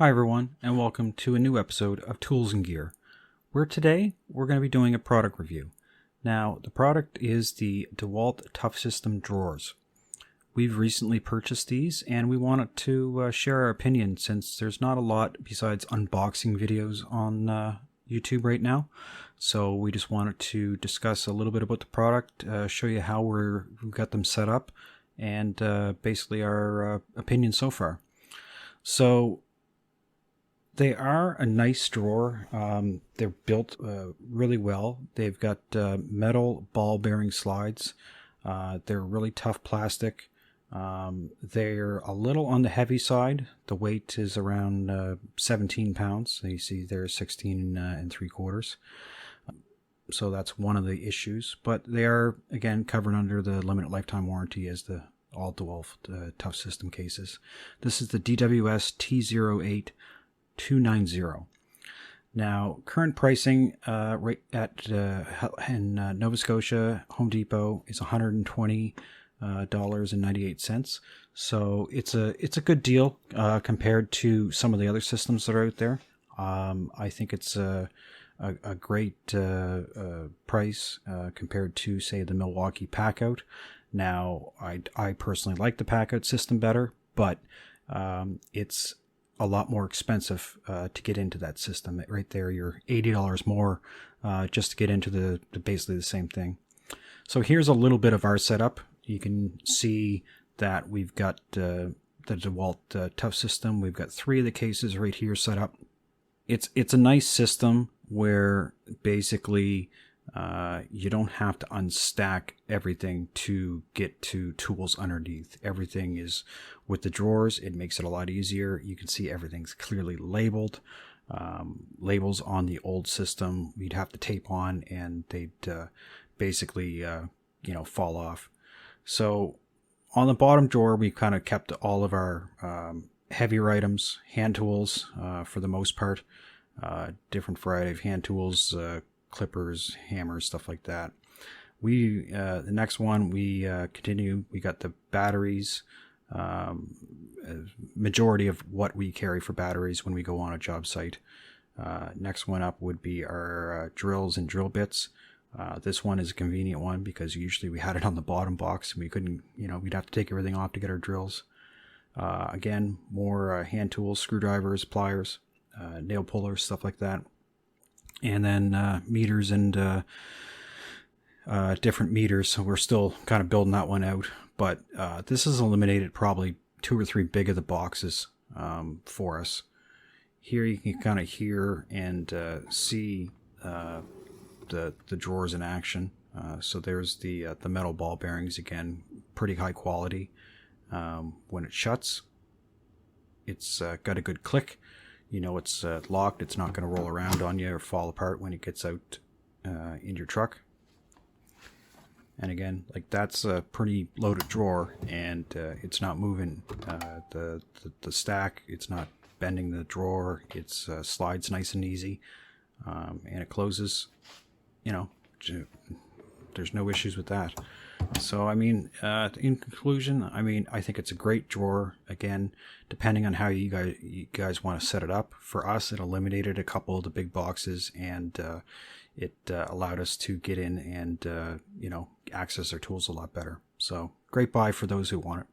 Hi everyone, and welcome to a new episode of Tools and Gear, where today we're going to be doing a product review. Now, the product is the DeWalt Toughsystem Drawers. We've recently purchased these, and we wanted to share our opinion since there's not a lot besides unboxing videos on YouTube right now. So we just wanted to discuss a little bit about the product, show you how we've got them set up, and basically our opinion so far. So they are a nice drawer. They're built really well. They've got metal ball bearing slides. They're really tough plastic. They're a little on the heavy side. The weight is around 17 pounds. So you see they're 16 and 3/4. So that's one of the issues. But they are, again, covered under the limited lifetime warranty as all DeWalt Toughsystem cases. This is the DWST08290. Now, current pricing right at in Nova Scotia, Home Depot is $120.98. So it's a good deal compared to some of the other systems that are out there. I think it's a great price compared to, say, the Milwaukee Packout. Now, I personally like the Packout system better, but it's a lot more expensive to get into that system. Right there, you're $80 more just to get into the basically the same thing. So here's a little bit of our setup. You can see that we've got the DeWalt Toughsystem. We've got 3 of the cases right here set up. It's a nice system where basically you don't have to unstack everything to get to tools underneath. Everything is with the drawers. It makes it a lot easier. You can see everything's clearly labeled. Labels on the old system we'd have to tape on, and they'd basically fall off. So on the bottom drawer, we kind of kept all of our heavier items, hand tools for the most part, different variety of hand tools, clippers, hammers, stuff like that. The next one we continue. We got the batteries. Majority of what we carry for batteries when we go on a job site. Next one up would be our drills and drill bits. This one is a convenient one because usually we had it on the bottom box and we couldn't, we'd have to take everything off to get our drills. Again, more hand tools, screwdrivers, pliers, nail pullers, stuff like that. And then meters and different meters. So we're still kind of building that one out. But this has eliminated probably 2 or 3 big of the boxes for us. Here you can kind of hear and see the drawers in action. So there's the metal ball bearings, again, pretty high quality. When it shuts, it's got a good click. It's locked. It's not going to roll around on you or fall apart when it gets out in your truck. And again, that's a pretty loaded drawer, and it's not moving the stack. It's not bending the drawer. It's slides nice and easy, and it closes. There's no issues with that. So, in conclusion, I think it's a great drawer. Again, depending on how you guys want to set it up. For us, it eliminated a couple of the big boxes, and it allowed us to get in and, access our tools a lot better. So, great buy for those who want it.